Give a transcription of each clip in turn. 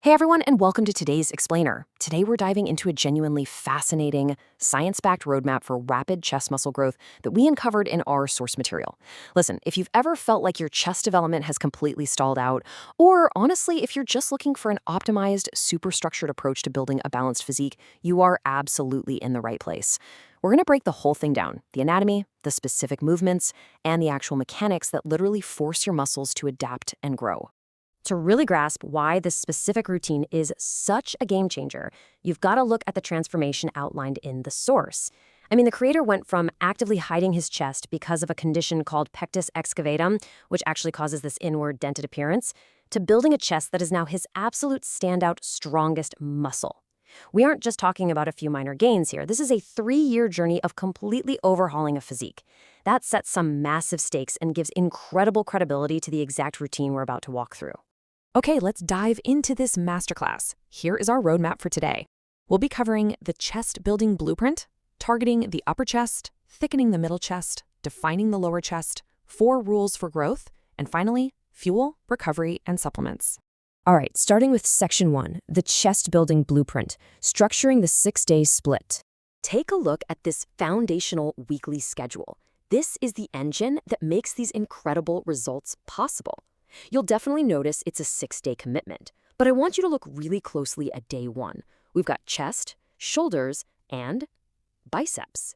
Hey everyone, and welcome to today's Explainer. Today we're diving into a genuinely fascinating, science-backed roadmap for rapid chest muscle growth that we uncovered in our source material. Listen, if you've ever felt like your chest development has completely stalled out, or honestly, if you're just looking for an optimized, super-structured approach to building a balanced physique, you are absolutely in the right place. We're going to break the whole thing down, the anatomy, the specific movements, and the actual mechanics that literally force your muscles to adapt and grow. To really grasp why this specific routine is such a game changer, you've got to look at the transformation outlined in the source. The creator went from actively hiding his chest because of a condition called pectus excavatum, which actually causes this inward dented appearance, to building a chest that is now his absolute standout strongest muscle. We aren't just talking about a few minor gains here. This is a 3-year journey of completely overhauling a physique. That sets some massive stakes and gives incredible credibility to the exact routine we're about to walk through. Okay, let's dive into this masterclass. Here is our roadmap for today. We'll be covering the chest building blueprint, targeting the upper chest, thickening the middle chest, defining the lower chest, 4 rules for growth, and finally, fuel, recovery, and supplements. All right, starting with Section 1, the chest building blueprint, structuring the 6-day split. Take a look at this foundational weekly schedule. This is the engine that makes these incredible results possible. You'll definitely notice it's a 6-day commitment, but I want you to look really closely at day 1. We've got chest, shoulders, and biceps.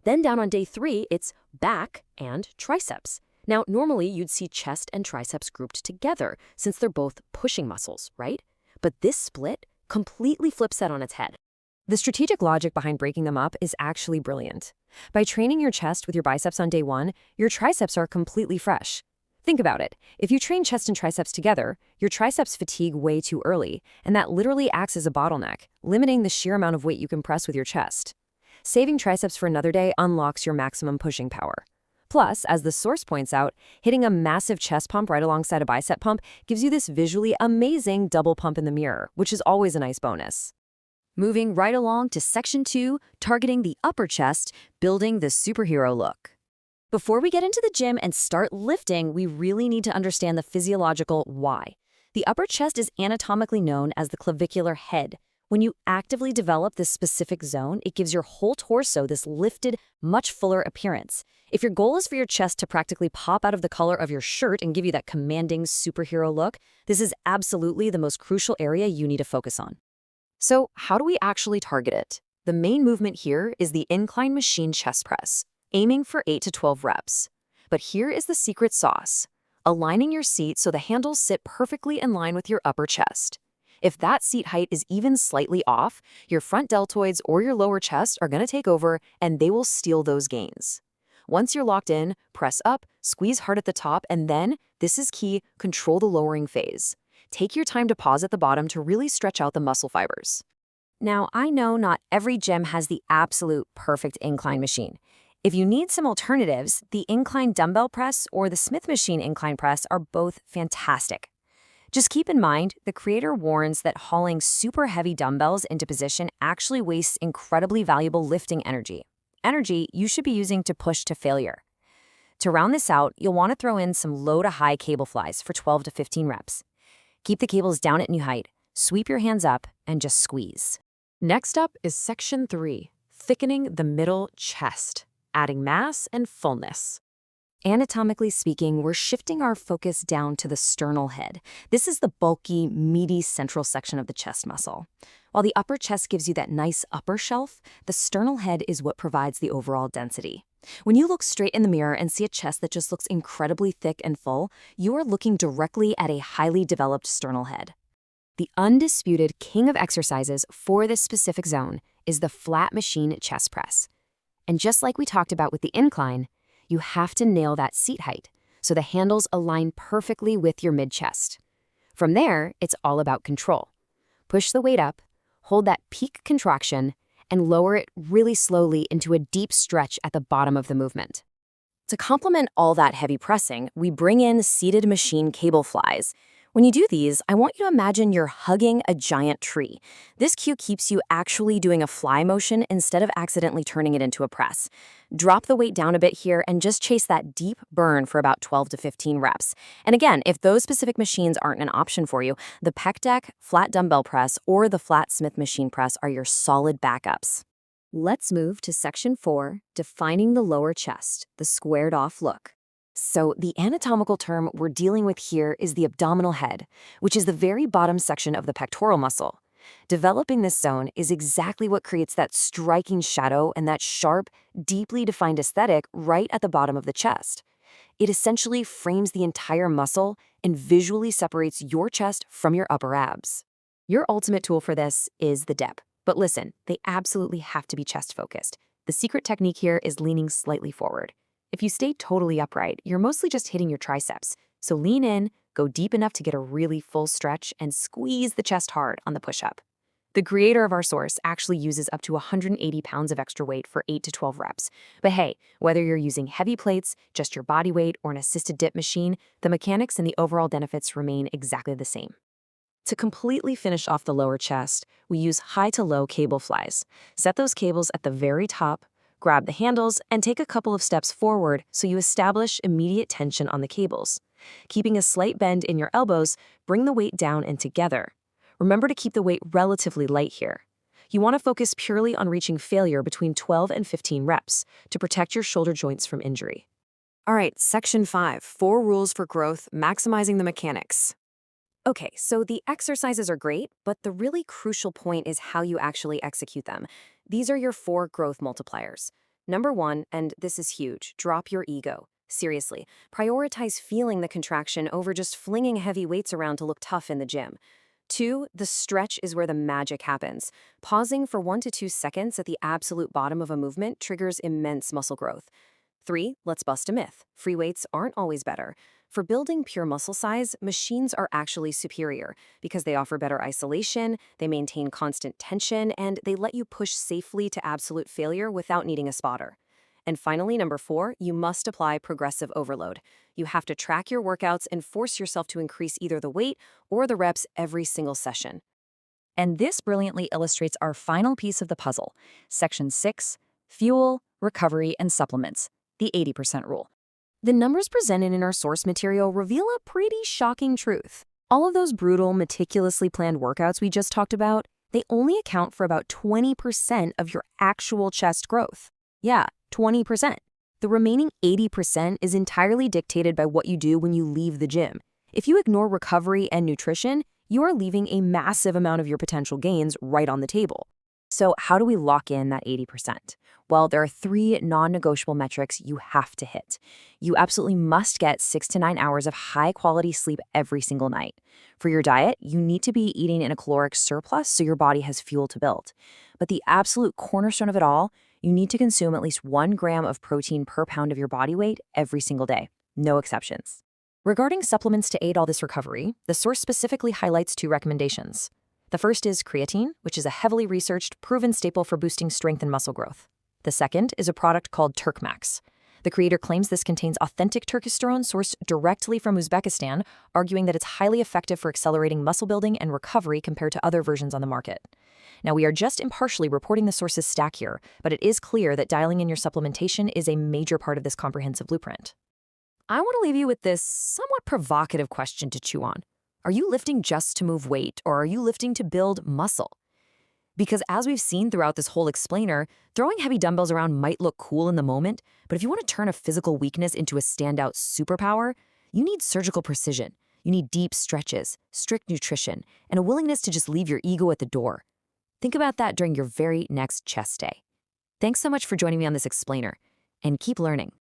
Then down on day 3, it's back and triceps. Now, normally you'd see chest and triceps grouped together since they're both pushing muscles, right? But this split completely flips that on its head. The strategic logic behind breaking them up is actually brilliant. By training your chest with your biceps on day 1, your triceps are completely fresh. Think about it. If you train chest and triceps together, your triceps fatigue way too early, and that literally acts as a bottleneck, limiting the sheer amount of weight you can press with your chest. Saving triceps for another day unlocks your maximum pushing power. Plus, as the source points out, hitting a massive chest pump right alongside a bicep pump gives you this visually amazing double pump in the mirror, which is always a nice bonus. Moving right along to Section 2, targeting the upper chest, building the superhero look. Before we get into the gym and start lifting, we really need to understand the physiological why. The upper chest is anatomically known as the clavicular head. When you actively develop this specific zone, it gives your whole torso this lifted, much fuller appearance. If your goal is for your chest to practically pop out of the color of your shirt and give you that commanding superhero look, this is absolutely the most crucial area you need to focus on. So, how do we actually target it? The main movement here is the incline machine chest press, aiming for 8 to 12 reps. But here is the secret sauce: aligning your seat so the handles sit perfectly in line with your upper chest. If that seat height is even slightly off, your front deltoids or your lower chest are going to take over and they will steal those gains. Once you're locked in, press up, squeeze hard at the top, and then, this is key, control the lowering phase. Take your time to pause at the bottom to really stretch out the muscle fibers. Now, I know not every gym has the absolute perfect incline machine. If you need some alternatives, the incline dumbbell press or the Smith machine incline press are both fantastic. Just keep in mind, the creator warns that hauling super heavy dumbbells into position actually wastes incredibly valuable lifting energy. Energy you should be using to push to failure. To round this out, you'll want to throw in some low to high cable flies for 12 to 15 reps. Keep the cables down at new height, sweep your hands up, and just squeeze. Next up is Section 3, thickening the middle chest, adding mass and fullness. Anatomically speaking, we're shifting our focus down to the sternal head. This is the bulky, meaty central section of the chest muscle. While the upper chest gives you that nice upper shelf, the sternal head is what provides the overall density. When you look straight in the mirror and see a chest that just looks incredibly thick and full, you are looking directly at a highly developed sternal head. The undisputed king of exercises for this specific zone is the flat machine chest press. And just like we talked about with the incline, you have to nail that seat height so the handles align perfectly with your mid-chest. From there, it's all about control. Push the weight up, hold that peak contraction, and lower it really slowly into a deep stretch at the bottom of the movement. To complement all that heavy pressing, we bring in seated machine cable flies, When you do these, I want you to imagine you're hugging a giant tree. This cue keeps you actually doing a fly motion instead of accidentally turning it into a press. Drop the weight down a bit here and just chase that deep burn for about 12 to 15 reps. And again, if those specific machines aren't an option for you, the pec deck, flat dumbbell press, or the flat Smith machine press are your solid backups. Let's move to section 4, defining the lower chest, the squared off look. So the anatomical term we're dealing with here is the abdominal head, which is the very bottom section of the pectoral muscle. Developing this zone is exactly what creates that striking shadow and that sharp, deeply defined aesthetic right at the bottom of the chest. It essentially frames the entire muscle and visually separates your chest from your upper abs. Your ultimate tool for this is the dep. But listen, they absolutely have to be chest-focused. The secret technique here is leaning slightly forward. If you stay totally upright, you're mostly just hitting your triceps. So lean in, go deep enough to get a really full stretch, and squeeze the chest hard on the push-up. The creator of our source actually uses up to 180 pounds of extra weight for 8 to 12 reps. But hey, whether you're using heavy plates, just your body weight, or an assisted dip machine, the mechanics and the overall benefits remain exactly the same. To completely finish off the lower chest, we use high to low cable flies. Set those cables at the very top, grab the handles, and take a couple of steps forward so you establish immediate tension on the cables. Keeping a slight bend in your elbows, bring the weight down and together. Remember to keep the weight relatively light here. You want to focus purely on reaching failure between 12 and 15 reps to protect your shoulder joints from injury. All right, section 5, 4 rules for growth, maximizing the mechanics. Okay, so the exercises are great, but the really crucial point is how you actually execute them. These are your 4 growth multipliers. Number 1, and this is huge, drop your ego. Seriously, prioritize feeling the contraction over just flinging heavy weights around to look tough in the gym. 2, the stretch is where the magic happens. Pausing for 1 to 2 seconds at the absolute bottom of a movement triggers immense muscle growth. 3, let's bust a myth. Free weights aren't always better. For building pure muscle size, machines are actually superior because they offer better isolation, they maintain constant tension, and they let you push safely to absolute failure without needing a spotter. And finally, number 4, you must apply progressive overload. You have to track your workouts and force yourself to increase either the weight or the reps every single session. And this brilliantly illustrates our final piece of the puzzle, section 6, fuel, recovery, and supplements, the 80% rule. The numbers presented in our source material reveal a pretty shocking truth. All of those brutal, meticulously planned workouts we just talked about, they only account for about 20% of your actual chest growth. Yeah, 20%. The remaining 80% is entirely dictated by what you do when you leave the gym. If you ignore recovery and nutrition, you are leaving a massive amount of your potential gains right on the table. So how do we lock in that 80%? Well, there are 3 non-negotiable metrics you have to hit. You absolutely must get 6 to 9 hours of high-quality sleep every single night. For your diet, you need to be eating in a caloric surplus so your body has fuel to build. But the absolute cornerstone of it all, you need to consume at least 1 gram of protein per pound of your body weight every single day. No exceptions. Regarding supplements to aid all this recovery, the source specifically highlights 2 recommendations. The first is creatine, which is a heavily researched, proven staple for boosting strength and muscle growth. The second is a product called Turkmax. The creator claims this contains authentic turkesterone sourced directly from Uzbekistan, arguing that it's highly effective for accelerating muscle building and recovery compared to other versions on the market. Now, we are just impartially reporting the source's stack here, but it is clear that dialing in your supplementation is a major part of this comprehensive blueprint. I want to leave you with this somewhat provocative question to chew on. Are you lifting just to move weight, or are you lifting to build muscle? Because as we've seen throughout this whole explainer, throwing heavy dumbbells around might look cool in the moment, but if you want to turn a physical weakness into a standout superpower, you need surgical precision. You need deep stretches, strict nutrition, and a willingness to just leave your ego at the door. Think about that during your very next chest day. Thanks so much for joining me on this explainer, and keep learning.